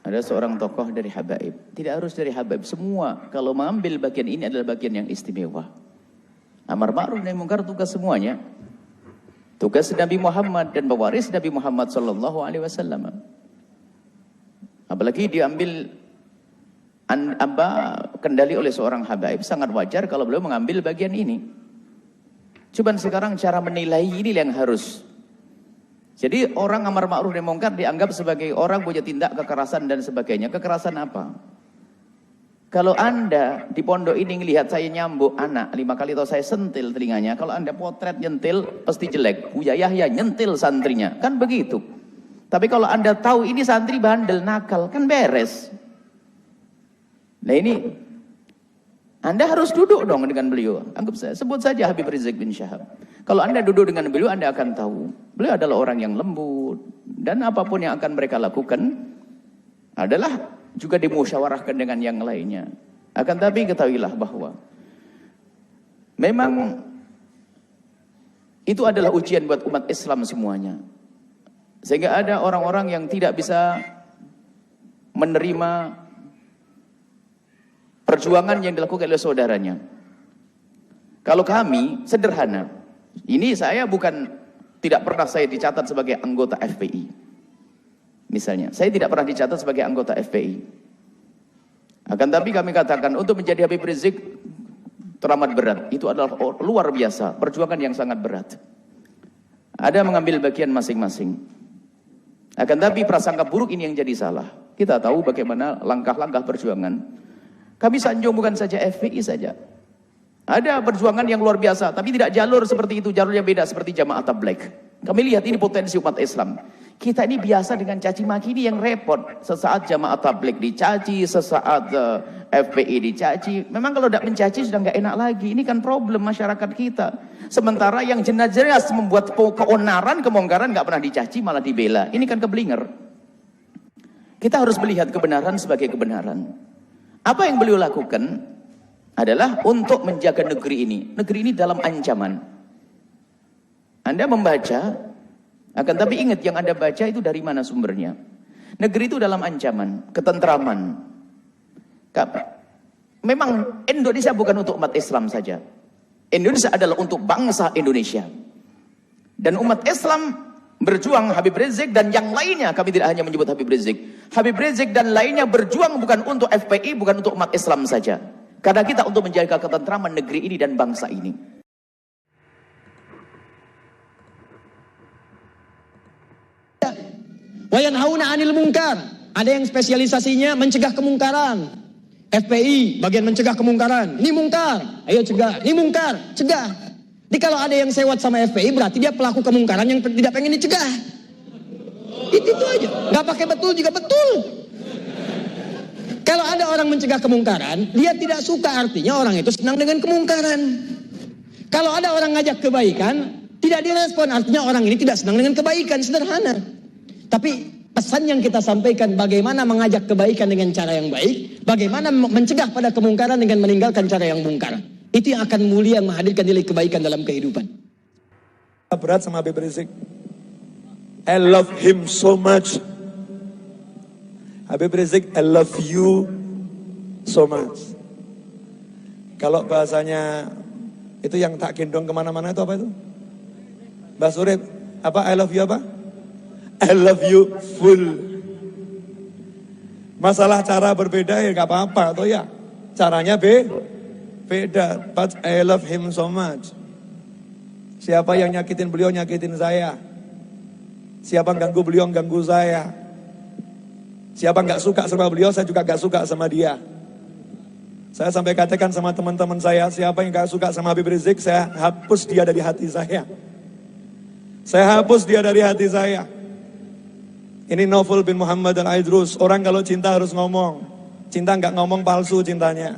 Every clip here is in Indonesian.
Ada seorang tokoh dari habaib, tidak harus dari habaib, semua kalau mengambil bagian ini adalah bagian yang istimewa. Amar ma'ruf nahi munkar tugas semuanya. Tugas Nabi Muhammad dan pewaris Nabi Muhammad sallallahu alaihi wasallam. Apalagi diambil kendali oleh seorang habaib, sangat wajar kalau beliau mengambil bagian ini. Cuman sekarang cara menilai ini yang harus. Jadi orang amar ma'ruf nahi munkar dianggap sebagai orang punya tindak kekerasan dan sebagainya. Kekerasan apa? Kalau Anda di pondok ini ngelihat saya nyambuk anak 5 kali atau saya sentil telinganya, kalau Anda potret nyentil pasti jelek. Buya Yahya nyentil santrinya, kan begitu. Tapi kalau Anda tahu ini santri bandel nakal, kan beres. Nah ini Anda harus duduk dong dengan beliau. Anggap saya, sebut saja Habib Rizik bin Syihab. Kalau Anda duduk dengan beliau, Anda akan tahu. Beliau adalah orang yang lembut. Dan apapun yang akan mereka lakukan adalah juga dimusyawarahkan dengan yang lainnya. Akan tapi ketahuilah bahwa memang itu adalah ujian buat umat Islam semuanya. Sehingga ada orang-orang yang tidak bisa menerima perjuangan yang dilakukan oleh saudaranya. Kalau kami sederhana. Ini saya tidak pernah saya dicatat sebagai anggota FPI. Misalnya, saya tidak pernah dicatat sebagai anggota FPI. Akan tapi kami katakan untuk menjadi Habib Rizik teramat berat. Itu adalah luar biasa, perjuangan yang sangat berat. Ada mengambil bagian masing-masing. Akan tapi prasangka buruk ini yang jadi salah. Kita tahu bagaimana langkah-langkah perjuangan. Kami sanjung bukan saja FPI saja. Ada perjuangan yang luar biasa, tapi tidak jalur seperti itu, jalurnya beda seperti Jamaah Tabligh. Kami lihat ini potensi umat Islam. Kita ini biasa dengan caci maki ini yang repot. Sesaat Jamaah Tabligh dicaci, sesaat FPI dicaci. Memang kalau tidak mencaci sudah nggak enak lagi. Ini kan problem masyarakat kita. Sementara yang jelas-jelas membuat keonaran, kemungkaran nggak pernah dicaci, malah dibela. Ini kan keblinger. Kita harus melihat kebenaran sebagai kebenaran. Apa yang beliau lakukan adalah untuk menjaga negeri ini. Negeri ini dalam ancaman. Anda membaca, akan tapi ingat yang Anda baca itu dari mana sumbernya. Negeri itu dalam ancaman, ketentraman. Memang Indonesia bukan untuk umat Islam saja. Indonesia adalah untuk bangsa Indonesia. Dan umat Islam berjuang, Habib Rizik dan yang lainnya, kami tidak hanya menyebut Habib Rizik. Habib Rizik dan lainnya berjuang bukan untuk FPI, bukan untuk umat Islam saja. Karena kita untuk menjaga ketentraman negeri ini dan bangsa ini. Wayanhauna 'anil munkar. Ada yang spesialisasinya mencegah kemungkaran. FPI bagian mencegah kemungkaran. Ini mungkar, ayo cegah. Ini mungkar, cegah. Jadi kalau ada yang sewot sama FPI berarti dia pelaku kemungkaran yang tidak pengen dicegah. Itu aja. Nggak pakai betul juga betul. Kalau ada orang mencegah kemungkaran, dia tidak suka, artinya orang itu senang dengan kemungkaran. Kalau ada orang ngajak kebaikan, tidak direspon, artinya orang ini tidak senang dengan kebaikan, sederhana. Tapi pesan yang kita sampaikan, bagaimana mengajak kebaikan dengan cara yang baik, bagaimana mencegah pada kemungkaran dengan meninggalkan cara yang mungkar. Itu yang akan mulia menghadirkan nilai kebaikan dalam kehidupan. Berat sama Habib Rizik. I love him so much. Habib Rizik, I love you so much. Kalau bahasanya itu yang tak gendong kemana-mana itu apa itu? Mbak Surip, apa I love you apa? I love you full. Masalah cara berbeda ya gak apa-apa toh ya. Caranya beda, but I love him so much. Siapa yang nyakitin beliau nyakitin saya. Siapa ganggu beliau ganggu saya. Siapa nggak suka sama beliau, saya juga nggak suka sama dia. Saya sampai katakan sama teman-teman saya, siapa yang nggak suka sama Habib Rizik, saya hapus dia dari hati saya. Saya hapus dia dari hati saya. Ini Naufal bin Muhammad al-Aidrus. Orang kalau cinta harus ngomong. Cinta nggak ngomong palsu cintanya.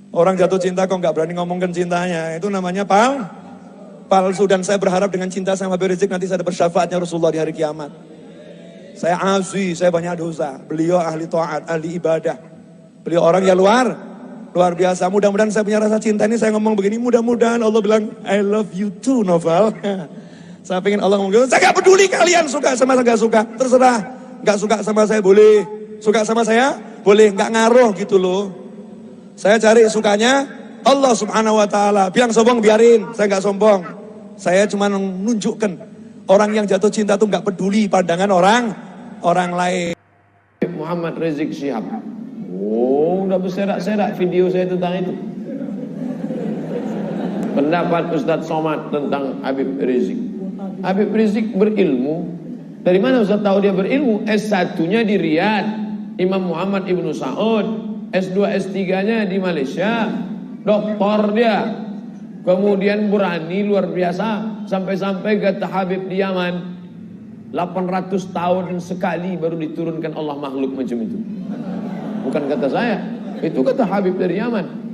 Orang jatuh cinta kok nggak berani ngomongkan cintanya. Itu namanya palsu. Dan saya berharap dengan cinta sama Habib Rizik nanti saya dapat syafaatnya Rasulullah di hari kiamat. Saya asli, saya banyak dosa. Beliau ahli taat, ahli ibadah. Beliau orang yang luar biasa. Mudah-mudahan saya punya rasa cinta ini, saya ngomong begini, mudah-mudahan Allah bilang, I love you too, Novel. Saya pengen Allah ngomong, saya gak peduli kalian suka sama saya, gak suka, terserah. Gak suka sama saya boleh, suka sama saya boleh, gak ngaruh gitu loh. Saya cari sukanya Allah subhanahu wa ta'ala. Bilang sombong biarin, saya gak sombong. Saya cuma menunjukkan orang yang jatuh cinta tuh gak peduli pandangan orang lain. Muhammad Rizik Syihab. Oh, udah berserak-serak video saya tentang itu. Pendapat Ustadz Somad tentang Habib Rizik. Habib Rizik berilmu. Dari mana Ustadz tahu dia berilmu? S1-nya di Riyadh, Imam Muhammad Ibnu Saud. S2, S3-nya di Malaysia. Doktor dia. Kemudian berani luar biasa. Sampai-sampai kata Habib di Yaman, 800 tahun sekali baru diturunkan Allah makhluk macam itu. Bukan kata saya, itu kata Habib dari Yaman.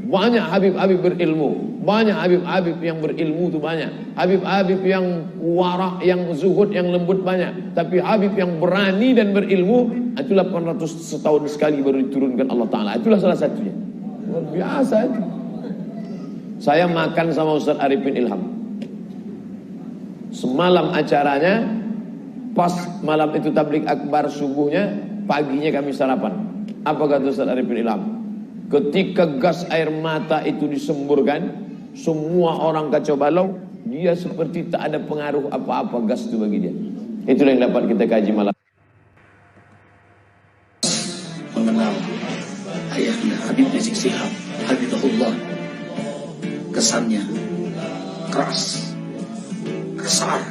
Banyak Habib-Habib berilmu, banyak Habib-Habib yang berilmu itu banyak. Habib-Habib yang warak, yang zuhud, yang lembut banyak. Tapi Habib yang berani dan berilmu, itu 800 tahun sekali baru diturunkan Allah Ta'ala. Itulah salah satunya. Luar biasa itu. Saya makan sama Ustaz Arifin Ilham. Semalam acaranya, pas malam itu tablik akbar subuhnya, paginya kami sarapan. Apa kata Ustaz Arifin Ilham? Ketika gas air mata itu disemburkan, semua orang kacau balau, dia seperti tak ada pengaruh apa-apa gas itu bagi dia. Itulah yang dapat kita kaji malam. Mengenal ayahnya Habib Rizik Syihab, Habibullah. Kesannya keras, kasar,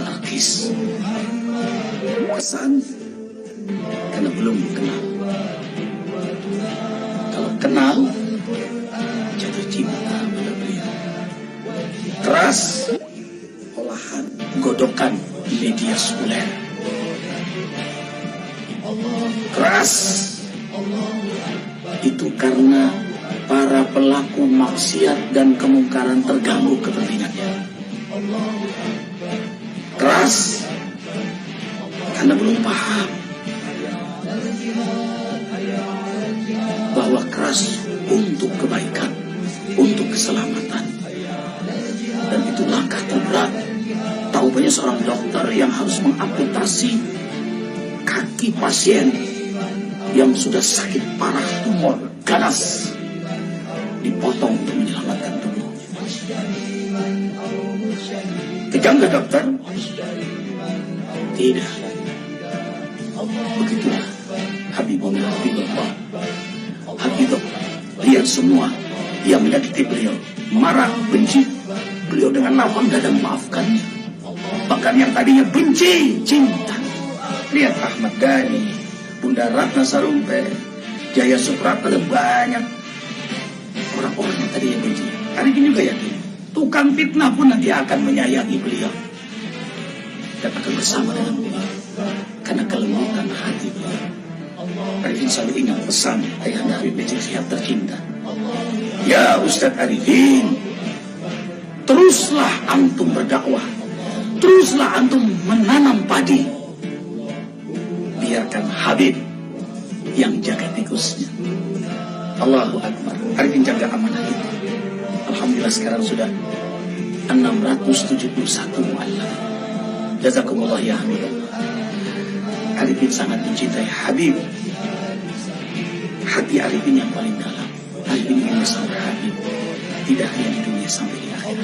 anarkis. Kesan karena belum kenal. Kalau kenal, jatuh cinta pada beliau. Keras, olahan, godokan media sekuler. Keras, itu karena para pelaku maksiat dan kemungkaran terganggu kepentingannya. Keras, karena belum paham bahwa keras untuk kebaikan, untuk keselamatan. Dan itu langkah terberat. Tahu banyak seorang dokter yang harus mengamputasi kaki pasien yang sudah sakit parah, tumor ganas, dipotong untuk menyelamatkan tubuh. Kejam gak dokter? Tidak. Begitulah Habibullah. Habibullah, lihat semua yang menyakiti beliau, marah, benci, beliau dengan lapang dada memaafkannya. Bahkan yang tadinya benci, cinta. Lihat Ahmad Dhani, Bunda Ratna Sarumpait, Jaya Suprapto, dan banyak orang-orang yang tadinya benci. Hari ini juga yakin, tukang fitnah pun nanti akan menyayangi beliau dan akan bersama dengan beliau karena kelembutan hati beliau. Arifin selalu ingat pesan ayahnya Habib Rizik Syihab tercinta. Ya Ustadz Arifin, teruslah antum berdakwah, teruslah antum menanam padi. Biarkan Habib yang jaga tikusnya. Allahu Akbar. Arifin jaga amanah itu. Alhamdulillah sekarang sudah 671 mu'allaf. Jazakumullah ya Habibullah. Arifin sangat mencintai Habib. Hati Arifin yang paling dalam. Arifin ingin bersama Habib, tidak hanya di dunia sampai di akhirat.